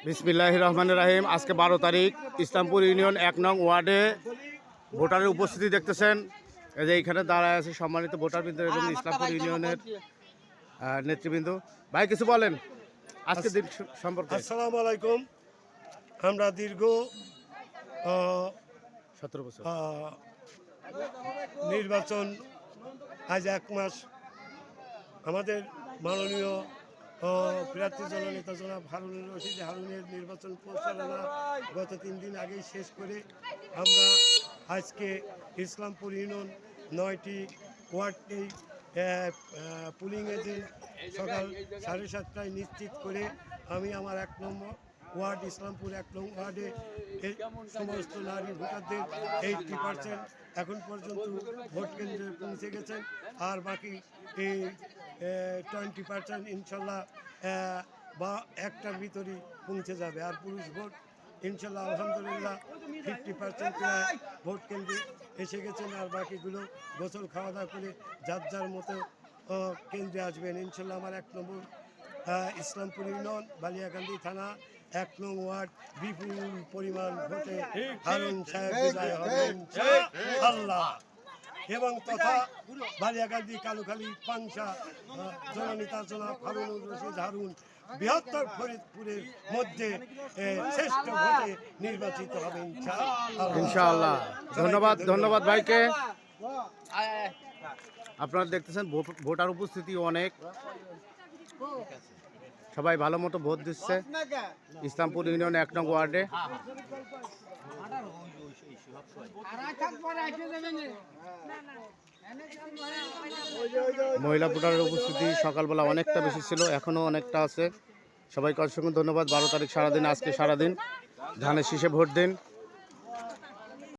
বিসমিল্লাহির রহমানির রহিম। আজকে 12 তারিখ, ইসলামপুর ইউনিয়ন 1 নং ওয়ার্ডে ভোটারের উপস্থিতি দেখতেছেন। এই যে এইখানে দাঁড়ায় আছে সম্মানিত ভোটারবৃন্দ এবং ইসলামপুর ইউনিয়নের নেতৃবৃন্দ। ভাই কিছু বলেন আজকে দিন সম্পর্কে। আসসালামু আলাইকুম। আমরা দীর্ঘ 17 বছর নির্বাচন, আজ 1 মাস আমাদের মাননীয় প্রার্থী জননেতা জনাব হারুনুর রশিদ হারুনের নির্বাচন পরিচালনা গত 3 দিন আগেই শেষ করে আমরা আজকে ইসলামপুর ইউনিয়ন 9টি ওয়ার্ডেই পুলিং এজেন্ট সকাল 7:30টায় নিশ্চিত করে আমি আমার 1 নম্বর ওয়ার্ড ইসলামপুর 1 নং ওয়ার্ডে এই সমস্ত নারী ভোটারদের 80% এখন পর্যন্ত ভোট কেন্দ্রে পৌঁছে গেছেন। আর বাকি এই 20% ইনশাল্লাহ বা একটার ভিতরেই পৌঁছে যাবে। আর পুরুষ ভোট ইনশাল্লাহ আলহামদুলিল্লাহ 50% ভোট কেন্দ্রে এসে গেছেন। আর বাকিগুলো গোসল খাওয়া দাওয়া করে যার যার মতো কেন্দ্রে আসবেন ইনশাল্লাহ। আমার 1 নম্বর ইসলামপুর ইউনিয়ন বালিয়াকান্দি থানা 1 নং ওয়ার্ড বিপুল পরিমাণ ভোটে হারুন সাহেব বিজয় হবেন ইনশাআল্লাহ। এবং তথা বালিয়াকান্দি কালুখালী পাংশা জননেতা জনাব হারুনুর রশিদ হারুন বৃহত্তর ফরিদপুরের মধ্যে শ্রেষ্ঠ ভোটে নির্বাচিত হবে ইনশাআল্লাহ। ধন্যবাদ ভাইকে। আপনারা দেখতেছেন ভোটার উপস্থিতি অনেক, সবাই ভালো মতো ভোট দিচ্ছে ইসলামপুর ইউনিয়ন 1 নং ওয়ার্ডে। মহিলা ভোটারের উপস্থিতি সকালবেলা অনেকটা বেশি ছিল, এখনও অনেকটা আছে। সবাইকে অসংখ্য ধন্যবাদ। 12 তারিখ সারাদিন, আজকে সারাদিন ধানের শীষে ভোট দিন।